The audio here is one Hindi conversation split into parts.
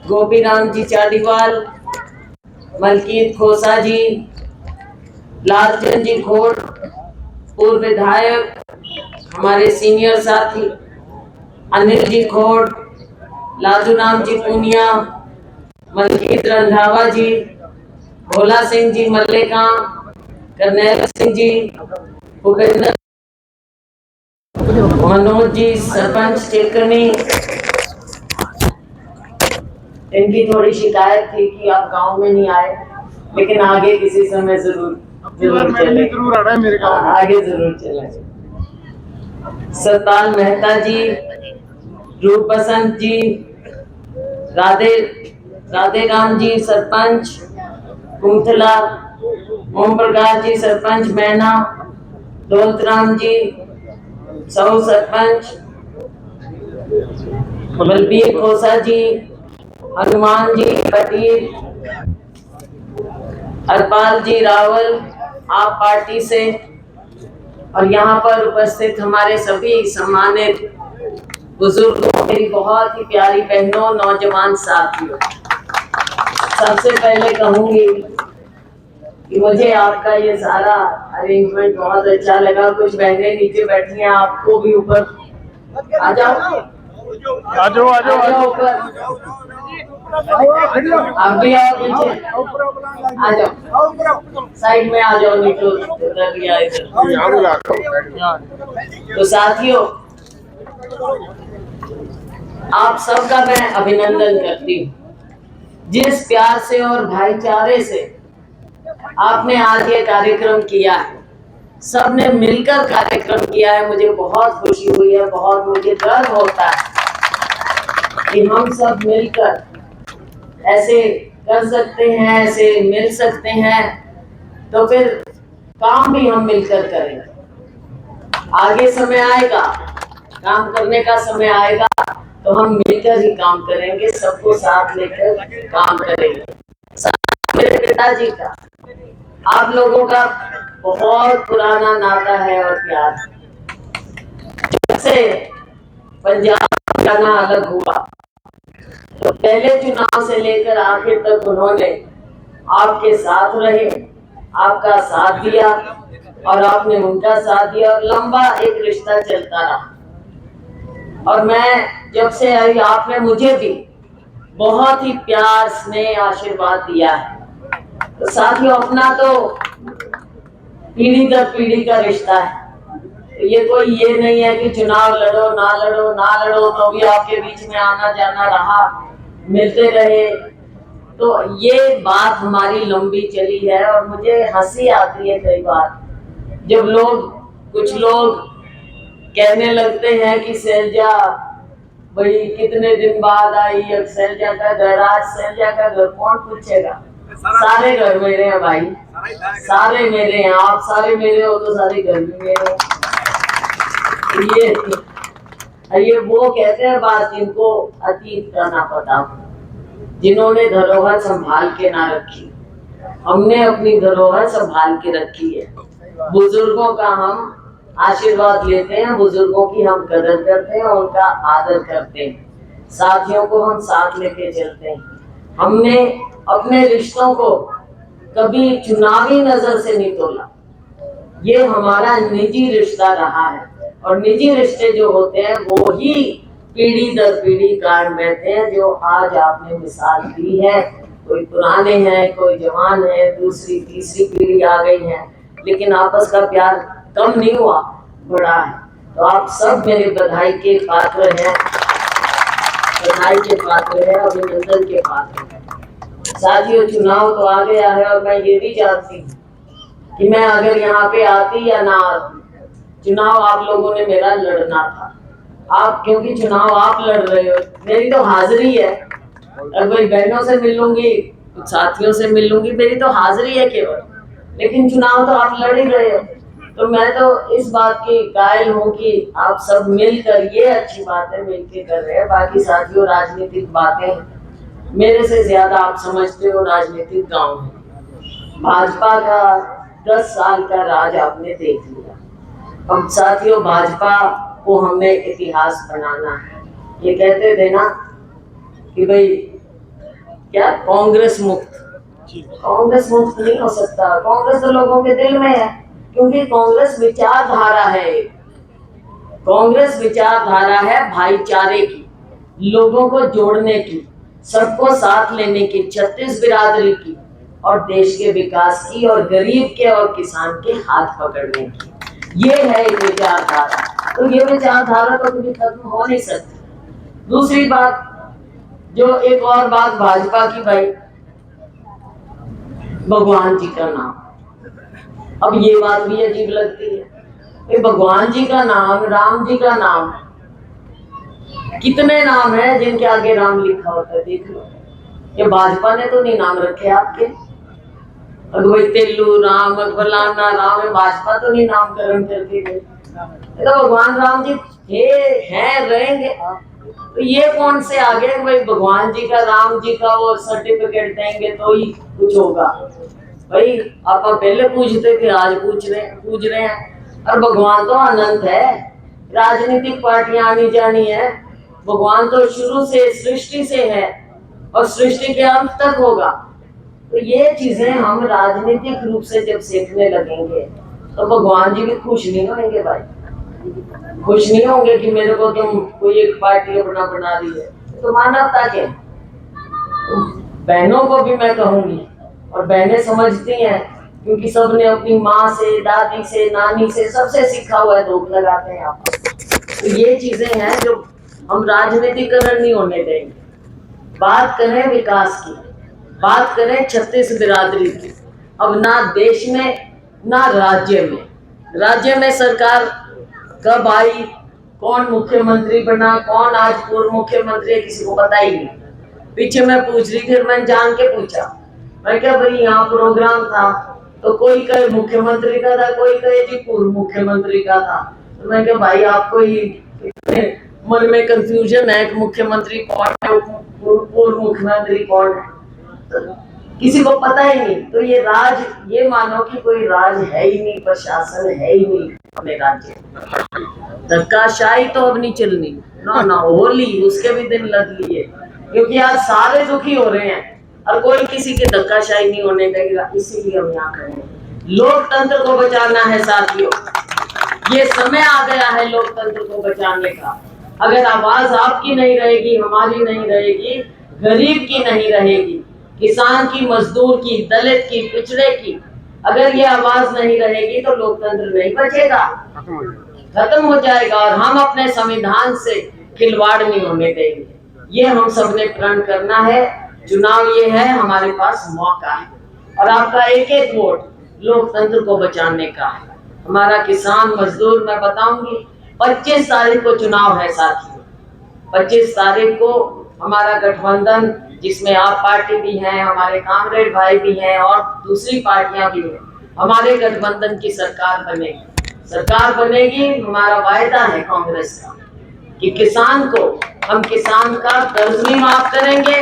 गोपीराम जी चालीवाल, मलकीत खोसा जी, लालचंद जी खोड़, पूर्व विधायक, हमारे सीनियर साथी अनिल जी खोड़, लाजू राम जी पूनिया, मलकीत रंधावा जी, भोला सिंह जी मल्लेका, करनैल सिंह जी, भूपेंद्र, मनोज जी सरपंच टेकनी। इनकी थोड़ी शिकायत थी कि आप गांव में नहीं आए, लेकिन आगे किसी समय जरूर चले, आगे जरूर चले। सतपाल मेहता जी, रूप बसंत जी, राधे राधे राम जी सरपंच कुंथला, ओम प्रकाश जी सरपंच मैना, दौलत राम जी सौ सरपंच, बलबीर खोसा जी, हनुमान जी पटेल, हरपाल जी रावल आप पार्टी से, और यहाँ पर उपस्थित हमारे सभी सम्मानित बुजुर्गों, मेरी बहुत ही प्यारी बहनों, नौजवान साथियों, सबसे पहले कहूंगी कि मुझे आपका ये सारा अरेंजमेंट बहुत अच्छा लगा। कुछ बहनें नीचे बैठी हैं, आपको भी ऊपर आ जाओ, आ जाओ ऊपर, आप भी आओ नीचे, आ जाओ साइड में, आ जाओ नीचे इधर। तो साथियों, आप सबका मैं अभिनंदन करती हूँ। जिस प्यार से और भाईचारे से आपने आज ये कार्यक्रम किया है, सबने मिलकर कार्यक्रम किया है, मुझे बहुत खुशी हुई है, बहुत मुझे गर्व होता है कि हम सब मिलकर ऐसे कर सकते हैं, ऐसे मिल सकते हैं, तो फिर काम भी हम मिलकर करेंगे। आगे समय आएगा, काम करने का समय आएगा, तो हम मिलकर ही काम करेंगे, सबको साथ लेकर काम करेंगे। मेरे पिताजी का आप लोगों का बहुत पुराना नाता है और प्यार। जब से पंजाब जाना अलग हुआ, तो पहले चुनाव से लेकर आखिर तक उन्होंने आपके साथ रहे, आपका साथ दिया और आपने उनका साथ दिया, और लंबा एक रिश्ता चलता रहा। और मैं जब से आई, आपने मुझे भी बहुत ही प्यार, स्नेह, आशीर्वाद दिया है। तो साथियों, अपना तो पीढ़ी दर पीढ़ी का रिश्ता है। ये कोई ये नहीं है कि चुनाव लड़ो ना लड़ो ना लड़ो तो भी आपके बीच में आना जाना रहा, मिलते रहे। तो ये बात हमारी लंबी चली है, और मुझे हंसी आती है कई बार जब कुछ लोग कहने लगते हैं कि सैलजा भाई कितने दिन बाद आई, अब सैलजा का घर, आज सैलजा का घर कौन पूछेगा? सारे घर मेरे हैं भाई, सारे मेरे हैं, आप सारे मेरे हो तो सारे घर भी मेरे हैं। ये वो कहते हैं बात जिनको अतीत का ना पता, जिन्होंने धरोहर संभाल के ना रखी। हमने अपनी धरोहर संभाल के रखी है। बुजुर्गों का हम आशीर्वाद लेते हैं, बुजुर्गों की हम कदर करते हैं, उनका आदर करते हैं, साथियों को हम साथ लेके चलते हैं। हमने अपने रिश्तों को कभी चुनावी नजर से नहीं तोला, ये हमारा निजी रिश्ता रहा है, और निजी रिश्ते जो होते हैं वो ही पीढ़ी दर पीढ़ी कायम रहते हैं। जो आज आपने मिसाल दी है, कोई पुराने हैं, कोई जवान है, दूसरी तीसरी पीढ़ी आ गई है, लेकिन आपस का प्यार कम नहीं हुआ, बढ़ा है। तो आप सब मेरे बधाई के पात्र हैं, बधाई के पात्र हैं, अभिनंदन के पात्र हैं। साथियों, चुनाव तो आ गया है, और मैं ये भी जानती हूँ कि मैं अगर यहाँ पे आती या ना आती, चुनाव आप लोगों ने मेरा लड़ना था। आप, क्योंकि चुनाव आप लड़ रहे हो, मेरी तो हाजिरी है। अगर बहनों से मिल लूंगी, साथियों से मिल लूंगी, मेरी तो हाजिरी है केवल, लेकिन चुनाव तो आप लड़ ही रहे हो। तो मैं तो इस बात की कायल हूँ कि आप सब मिलकर ये अच्छी बातें मिलकर कर रहे हैं। बाकी साथियों, राजनीतिक बातें मेरे से ज्यादा आप समझते हो, राजनीतिक गांव है। भाजपा का 10 साल का राज आपने देख लिया। अब साथियों, भाजपा को हमने इतिहास बनाना है। ये कहते थे ना कि भाई क्या कांग्रेस मुक्त। कांग्रेस मुक्त नहीं हो सकता, कांग्रेस तो लोगों के दिल में है, क्योंकि कांग्रेस विचारधारा है। कांग्रेस विचारधारा है भाईचारे की, लोगों को जोड़ने की, सबको साथ लेने की, 36 बिरादरी की, और देश के विकास की, और गरीब के और किसान के हाथ पकड़ने की। ये है एक विचारधारा। तो ये विचारधारा तो कभी खत्म हो नहीं सकती। दूसरी बात, जो एक और बात भाजपा की भाई, भगवान जी का नाम। अब ये बात भी अजीब लगती है, भगवान जी का नाम, राम जी का नाम, कितने नाम है जिनके आगे राम लिखा होता है, देख लो। ये भाजपा ने तो नहीं नाम रखे आपके, भाई तेलू राम, फलाना राम है, भाजपा तो नहीं नामकरण करके गए। तो भगवान राम जी थे, हैं, रहेंगे। तो ये कौन से आगे भाई भगवान जी का, राम जी का वो सर्टिफिकेट देंगे तो ही कुछ होगा। भाई आप पहले पूछते थे, आज पूछ रहे हैं। और भगवान तो अनंत है, राजनीतिक पार्टियां आनी जानी है, भगवान तो शुरू से सृष्टि से है और सृष्टि के अंत तक होगा। तो ये चीजें हम राजनीतिक रूप से जब सीखने लगेंगे तो भगवान जी भी खुश नहीं होंगे भाई, खुश नहीं होंगे कि मेरे को तुम कोई एक पार्टी अपना बना रही है। तो मानवता के बहनों को भी मैं कहूंगी, और बहनें समझती हैं, क्योंकि सबने अपनी माँ से, दादी से, नानी से, सबसे सीखा हुआ है, धूप लगाते हैं आप। तो ये चीजें हैं जो हम राजनीतिकरण नहीं होने देंगे। बात करें विकास की, बात करें 36 बिरादरी की। अब ना देश में ना राज्य में सरकार कब आई, कौन मुख्यमंत्री बना, कौन आज पूर्व मुख्यमंत्री है, किसी को पता ही नहीं। पीछे मैं पूछ रही थी, मैंने जान के पूछा, मैं क्या भाई यहाँ प्रोग्राम था, तो कोई कहे मुख्यमंत्री का था, कोई कहे जी पूर्व मुख्यमंत्री का था। तो मैं क्या भाई आपको ही मन में कंफ्यूजन है कि मुख्यमंत्री कौन है, पूर्व मुख्यमंत्री कौन है, तो किसी को पता ही नहीं। तो ये राज, ये मानो कि कोई राज है ही नहीं, प्रशासन है ही नहीं अपने राज्य। धक्काशाही तो अब नहीं चलनी, ना होली उसके भी दिन लग लिए, क्योंकि आज सारे दुखी हो रहे हैं और कोई किसी की धक्काशाही नहीं होने देगा। इसीलिए हम यहाँ खड़े हैं, लोकतंत्र को बचाना है साथियों। ये समय आ गया है लोकतंत्र को बचाने का। अगर आवाज आपकी नहीं रहेगी, हमारी नहीं रहेगी, गरीब की नहीं रहेगी, किसान की, मजदूर की, दलित की, पिछड़े की, अगर ये आवाज नहीं रहेगी तो लोकतंत्र नहीं बचेगा, खत्म हो जाएगा। और हम अपने संविधान से खिलवाड़ नहीं होने देंगे। ये हम सबने प्रण करना है। चुनाव ये है, हमारे पास मौका है, और आपका एक एक वोट लोकतंत्र को बचाने का है। हमारा किसान, मजदूर, मैं बताऊंगी 25 तारीख को चुनाव है साथियों। 25 तारीख को हमारा गठबंधन, जिसमें आप पार्टी भी हैं, हमारे कामरेड भाई भी हैं और दूसरी पार्टियां भी हैं, हमारे गठबंधन की सरकार बनेगी। हमारा वायदा है कांग्रेस का कि किसान को, हम किसान का कर्ज भी माफ करेंगे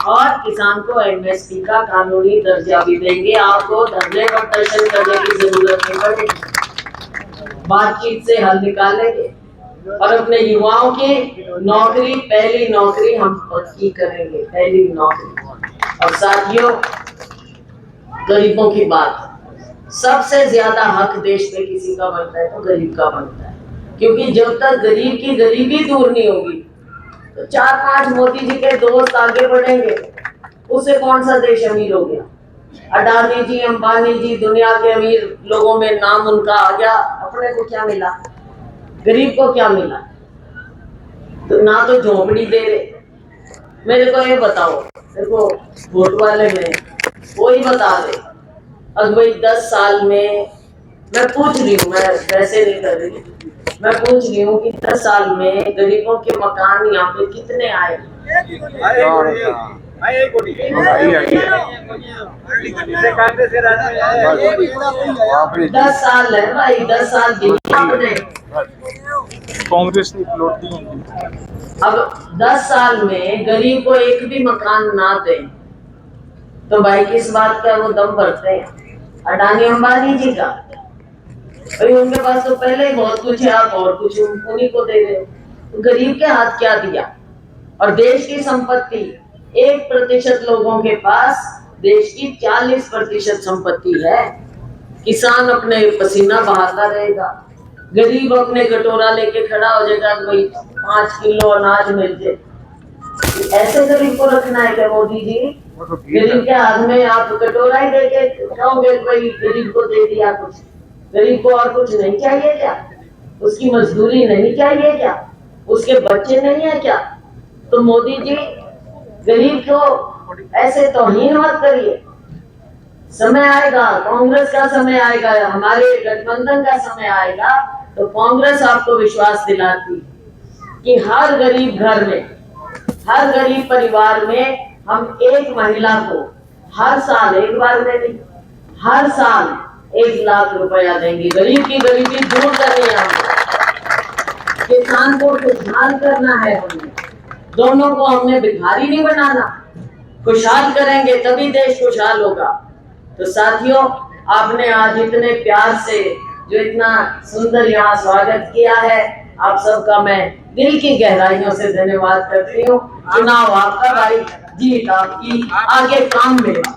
और किसान को एमएसपी का कानूनी दर्जा भी देंगे। आपको धरने प्रदर्शन करने की जरूरत नहीं पड़ेगी, बातचीत से हल निकालेंगे और अपने युवाओं की नौकरी, पहली नौकरी हम पक्की करेंगे, पहली नौकरी। और साथियों, गरीबों की बात, सबसे ज्यादा हक देश में किसी का बनता है तो गरीब का बनता है, क्योंकि जब तक गरीब की गरीबी दूर नहीं होगी तो 4-5 मोदी जी के दोस्त आगे बढ़ेंगे, उससे कौन सा देश अमीर हो गया। अडानी जी, अंबानी जी, दुनिया के अमीर लोगों में नाम उनका आ गया, अपने को क्या मिला, गरीब को क्या मिला। तो ना तो झोंपड़ी दे रहे। मेरे को ये बताओ, देखो वोट वाले में कोई बता दे, अब भाई 10 साल में, मैं पूछ रही हूँ, मैं वैसे नहीं कर रही, मैं पूछ रही हूँ कि 10 साल में गरीबों के मकान यहाँ पे कितने आए? 10 साल है भाई, 10 साल आपने कांग्रेस ने प्लॉट दी। अब 10 साल में गरीब को एक भी मकान ना दे तो भाई किस बात का वो दम भरते हैं? अडानी अंबानी जी का भाई, उनके पास तो पहले ही बहुत कुछ है, आप और कुछ उन्हीं को दे रहे हो। तो गरीब के हाथ क्या दिया? और देश की संपत्ति 1% लोगों के पास देश की 40% संपत्ति है। किसान अपने पसीना बहाता रहेगा, गरीब अपने कटोरा लेके खड़ा हो जाएगा, भाई 5 किलो अनाज मिल जाए। ऐसे गरीब को रखना है क्या मोदी जी? गरीब के हाथ में आप कटोरा ही देके कहोगे भाई गरीब को दे दिया कुछ? गरीब को और कुछ नहीं चाहिए क्या? उसकी मजदूरी नहीं चाहिए क्या? उसके बच्चे नहीं है क्या? तो मोदी जी गरीब को ऐसे तौहीन मत करिए। समय आएगा, कांग्रेस का समय आएगा, हमारे गठबंधन का समय आएगा, तो कांग्रेस आपको विश्वास दिलाती कि हर गरीब घर में, हर गरीब परिवार में हम एक महिला को हर साल, एक बार में नहीं, हर साल 1 लाख रुपया देंगे। गरीब की गरीबी दूर करनी है हमने, किसान को खुशहाल करना है हमने, दोनों को हमने भिखारी नहीं बनाना। खुशहाल करेंगे तभी देश खुशहाल होगा। तो साथियों, आपने आज इतने प्यार से जो इतना सुंदर यहाँ स्वागत किया है, आप सबका मैं दिल की गहराइयों से धन्यवाद करती हूँ। चुनाव आपका भाई, जीत आपकी, आगे काम मेरा।